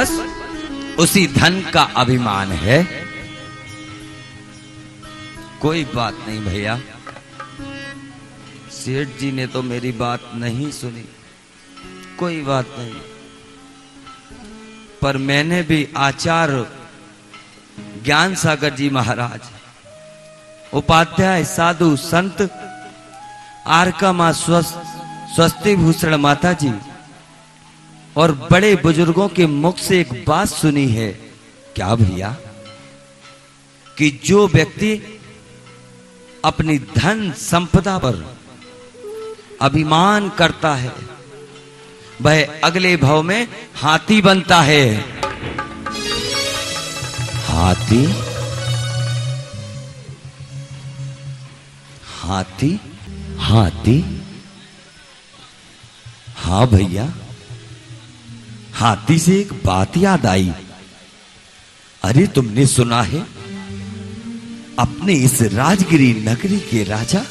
बस उसी धन का अभिमान है। कोई बात नहीं भैया, सेठ जी ने तो मेरी बात नहीं सुनी, कोई बात नहीं। पर मैंने भी आचार्य ज्ञान सागर जी महाराज, उपाध्याय साधु संत आरका मां स्वस्ति भूषण माता जी और बड़े बुजुर्गों के मुख से एक बात सुनी है। क्या भैया? कि जो व्यक्ति अपनी धन संपदा पर अभिमान करता है वह अगले भव में हाथी बनता है। हाथी? हाथी? हाथी? हाँ भैया, हाथी से एक बात याद आई। अरे तुमने सुना है अपने इस राजगिरी नगरी के राजा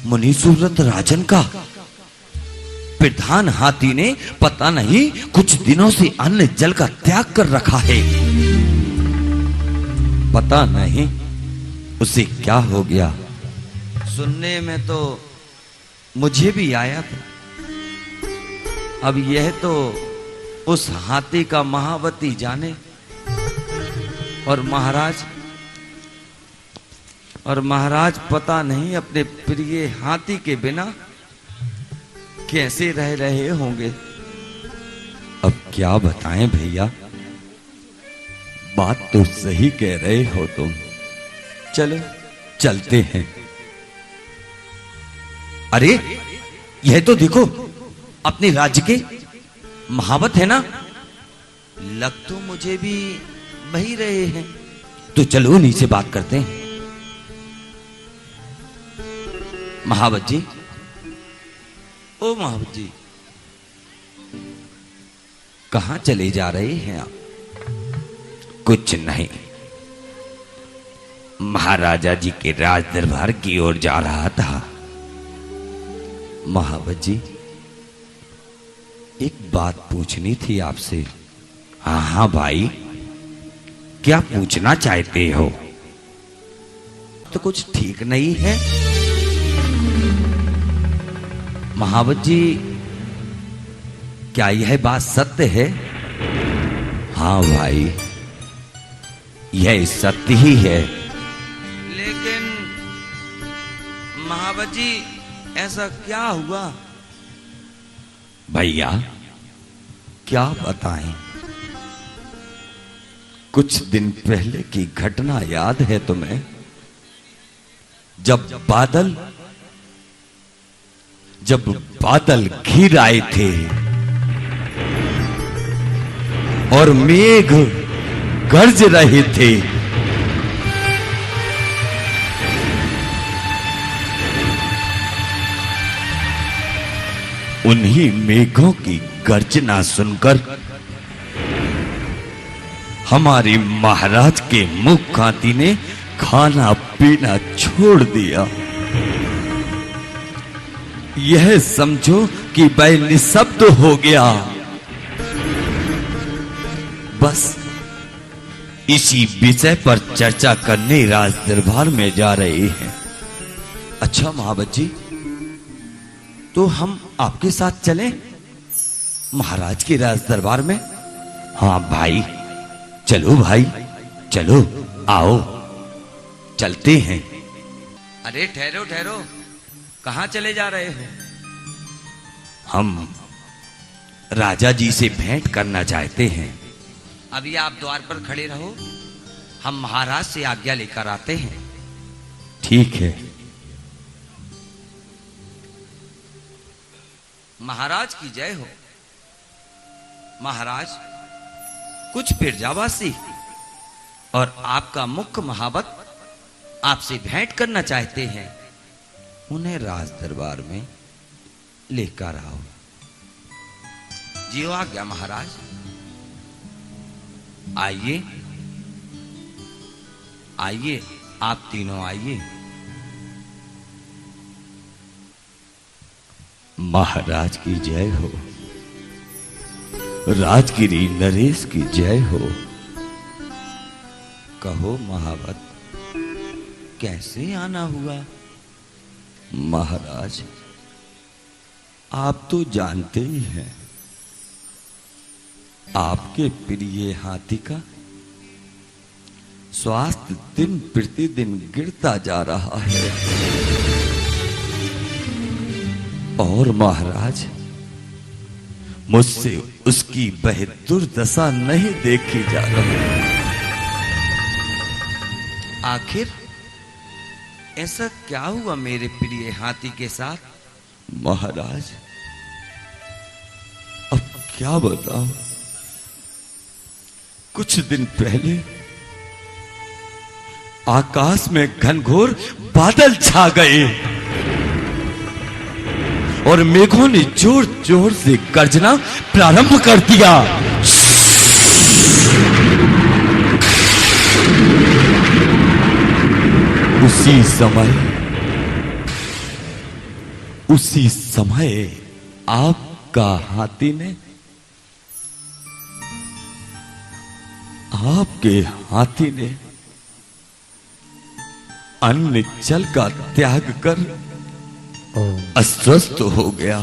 मुनीसुरत राजन का प्रधान हाथी ने पता नहीं कुछ दिनों से अन्न जल का त्याग कर रखा है। पता नहीं उसे क्या हो गया। सुनने में तो मुझे भी आया था। अब यह तो उस हाथी का महावती जाने। और महाराज पता नहीं अपने प्रिय हाथी के बिना कैसे रह रहे होंगे। अब क्या बताएं भैया, बात तो सही कह रहे हो तुम। चलो चलते हैं। अरे यह तो देखो अपने राज्य के महावत है ना, लग तो मुझे भी वही रहे हैं। तो चलो नीचे बात करते हैं। महावत जी, ओ महावत जी, कहां चले जा रहे हैं आप? कुछ नहीं, महाराजा जी के राज दरबार की ओर जा रहा था। महावत जी, एक बात पूछनी थी आपसे। हाँ हाँ भाई, क्या पूछना चाहते हो? तो कुछ ठीक नहीं है। महावत जी, क्या यह बात सत्य है? हाँ भाई, यह सत्य ही है। लेकिन महावत जी, ऐसा क्या हुआ? भैया क्या बताएं, कुछ दिन पहले की घटना याद है तुम्हें? जब बादल घिर आए थे और मेघ गरज रहे थे, उन्हीं मेघों की गर्जना सुनकर हमारे महाराज के मुख कांति ने खाना पीना छोड़ दिया। यह समझो कि वह निशब्द हो गया। बस इसी विषय पर चर्चा करने राज दरबार में जा रहे हैं। अच्छा महावत जी, तो हम आपके साथ चलें महाराज के राज दरबार में? हाँ भाई, चलो भाई, चलो, आओ चलते हैं। अरे ठहरो ठहरो, कहां चले जा रहे हो? हम राजा जी से भेंट करना चाहते हैं। अभी आप द्वार पर खड़े रहो, हम महाराज से आज्ञा लेकर आते हैं। ठीक है। महाराज की जय हो। महाराज, कुछ पिरजावासी और आपका मुख्य महावत आपसे भेंट करना चाहते हैं। उन्हें राज दरबार में लेकर आओ। जियो आज्ञा महाराज। आइए आइए, आप तीनों आइए। महाराज की जय हो। राजगिरी नरेश की जय हो। कहो महावत, कैसे आना हुआ? महाराज, आप तो जानते ही हैं, आपके प्रिय हाथी का स्वास्थ्य दिन प्रतिदिन गिरता जा रहा है और महाराज, मुझसे उसकी वह दुर्दशा नहीं देखी जा रही। आखिर ऐसा क्या हुआ मेरे प्रिय हाथी के साथ? महाराज, अब क्या बताऊं? कुछ दिन पहले आकाश में घनघोर बादल छा गए और मेघों ने जोर जोर से गर्जना प्रारंभ कर दिया। उसी समय आपका हाथी ने आपके हाथी ने अन्न जल का त्याग कर अस्वस्थ हो गया।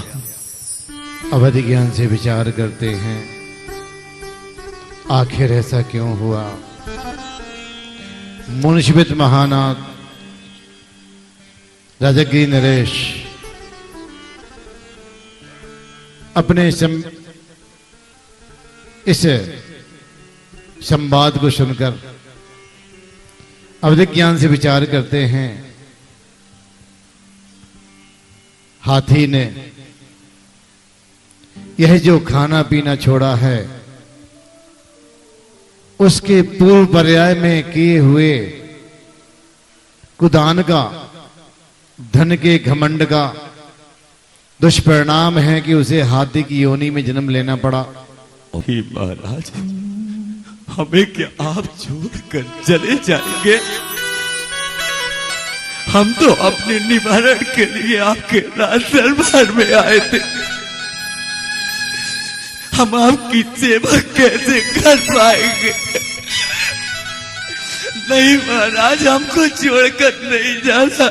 अवधि ज्ञान से विचार करते हैं, आखिर ऐसा क्यों हुआ? मुंशिबित महानाथ राजगिरी नरेश अपने इस संवाद को सुनकर अवधि ज्ञान से विचार करते हैं, हाथी ने यह जो खाना पीना छोड़ा है, उसके पूर्व पर्याय में किए हुए कुदान का, धन के घमंड का दुष्परिणाम है कि उसे हाथी की योनि में जन्म लेना पड़ा। महाराज, हमें क्या आप छोड़ कर चले जाएंगे? हम तो अपने निवारण के लिए आपके राज दरबार में आए थे। हम आपकी सेवा कैसे कर पाएंगे? नहीं महाराज, हमको छोड़कर नहीं जाना।